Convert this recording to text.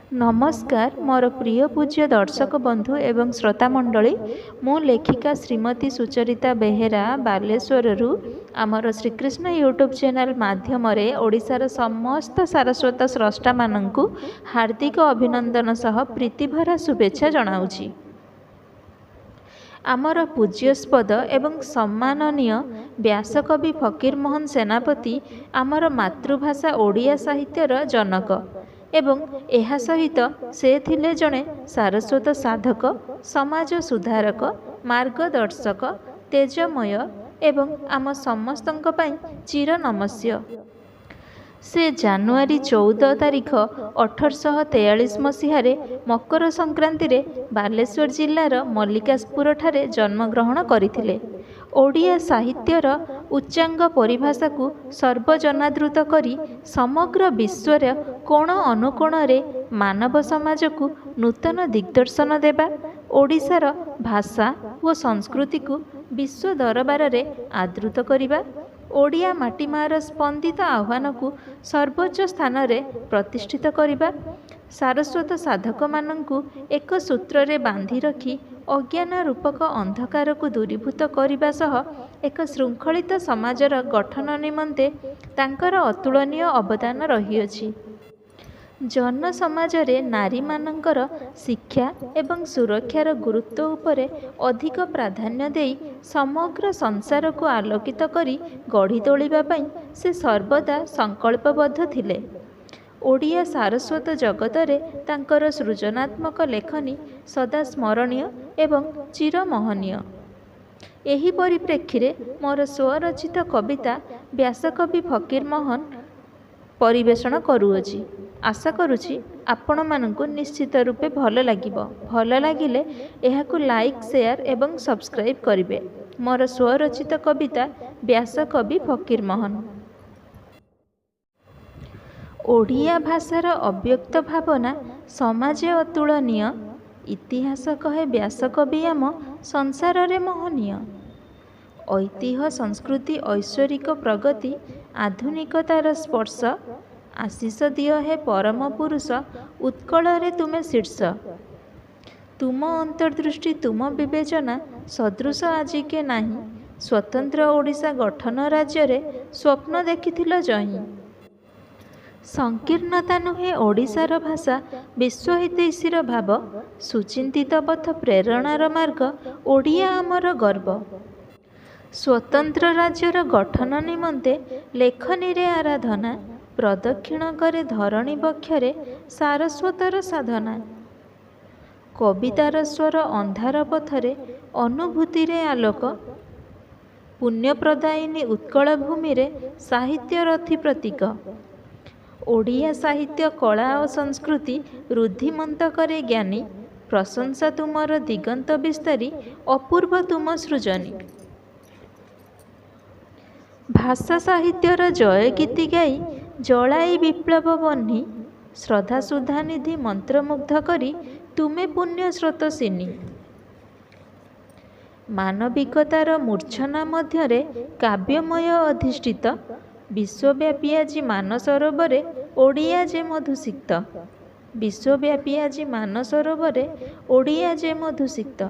नमस्कार मोर प्रिय पूज्य दर्शक बंधु एवं श्रोता मंडली मु लेखिका श्रीमती सुचरिता बेहेरा बालेश्वर आमर श्रीकृष्ण यूट्यूब चैनल माध्यम ओडिशार समस्त सारस्वत स्रष्टा माननकु हार्दिक अभिनंदन सह प्रीतिभरा शुभेच्छा जनाउछि। आमर पूज्यस्पद एवं सम्माननीय व्यासकवि फकीरमोहन सेनापति आमर मातृभाषा ओडिया साहित्यर जनक एवं एहा सहित से थिले जड़े सारस्वत साधक समाज सुधारक मार्गदर्शक तेजमय एवं आम समस्तंक पई चिर नमस्य। से जानुआरी 14 तारिख 1843 मसीह मकर संक्रांति रे बालेश्वर जिल्लार मल्लिकासपुर ठारे जन्मग्रहण करथिले। ओडिया साहित्यर उच्चांग परिभाषा को सर्वजनादृत करी समग्र विश्वर कोण अनुकोण रे मानव समाज को नूतन दिग्दर्शन देबा, ओडिशार भाषा व संस्कृति को विश्व दरबार रे आदृत करिबा, ओडिया माटीमार स्पंदित आह्वान को सर्वोच्च स्थान रे प्रतिष्ठित करिबा, सारस्वत साधक माननकु एक सूत्र रे बांधी रखी अज्ञान रूपक अंधकार को दूरीभूत करने सह एक श्रृंखलित समाजर गठन निमंते तांकर अतुलनीय अवदान रहीअछि। जन समाज रे नारी मानकर शिक्षा एवं सुरक्षार गुरुत्व उपरे अधिक प्राधान्य देई समग्र संसार को आलोकित करी गढ़ी तोलिबा पई से सर्वदा संकल्पबद्ध थिले। ओडिया सारस्वत जगत रे तांकर सृजनात्मक लेखनी सदा स्मरणीय एवं चिरमोहनीय। एही परिप्रेक्षी रे मोर स्वरचित कविता व्यासकवि फकीरमोहन परिवेषण करुअछि। आशा करुछि आपण मानकु निश्चित रूपे भल लागिबो। भल लागिले एहाकु लाइक शेयर एवं सब्सक्राइब करिवे। मोर स्वरचित कविता व्यासकवि फकीरमोहन। ओडिया भाषार अव्यक्त भावना समाजे अतुलनीय, इतिहास कहे व्यासकवि आम संसार रे मोहनीय। ऐतिह्य संस्कृति ऐश्वरिक प्रगति आधुनिकतार स्पर्श, आशीष दियो हे परम पुरुष उत्कल रे तुमे शीर्ष। तुम अंतर्दृष्टि तुम विवेचना सदृश आज के नाही, स्वतंत्र ओडिशा गठन राज्य रे स्वप्न देखिथिल जही। संकीर्णता नुहे ओडिशार भाषा विश्वहितैषीर भाव, सुचिंतित पथ प्रेरणार मार्ग ओडिया आमर गर्व। स्वतंत्र राज्यर गठन निमंते लेखनी रे आराधना, प्रदक्षिण करे धरणी बक्षरे सारस्वतर साधना। कवितार स्वर अंधार पथरे अनुभूति रे आलोक, पुण्यप्रदायिनी उत्कल भूमि रे साहित्य रथी प्रतीक। ओडिया साहित्य कला और संस्कृति रुद्धिमंत करे ज्ञानी, प्रशंसा तुमर दिगंत विस्तारी अपूर्व तुम सृजनी। भाषा साहित्यर जय गीति गाई जलाई विप्लव बन्ही, श्रद्धा सुधा निधि मंत्रमुग्ध करी तुमे पुण्य स्रोतसिनी। मानविकतार मूर्छना मध्यरे काव्यमय अधिष्ठित, विश्वव्यापी आज मानसरोवरे ओडिया जे मधुसिक्त। विश्वव्यापी आज मानसरोवरे ओडिया जे मधुसिक्त।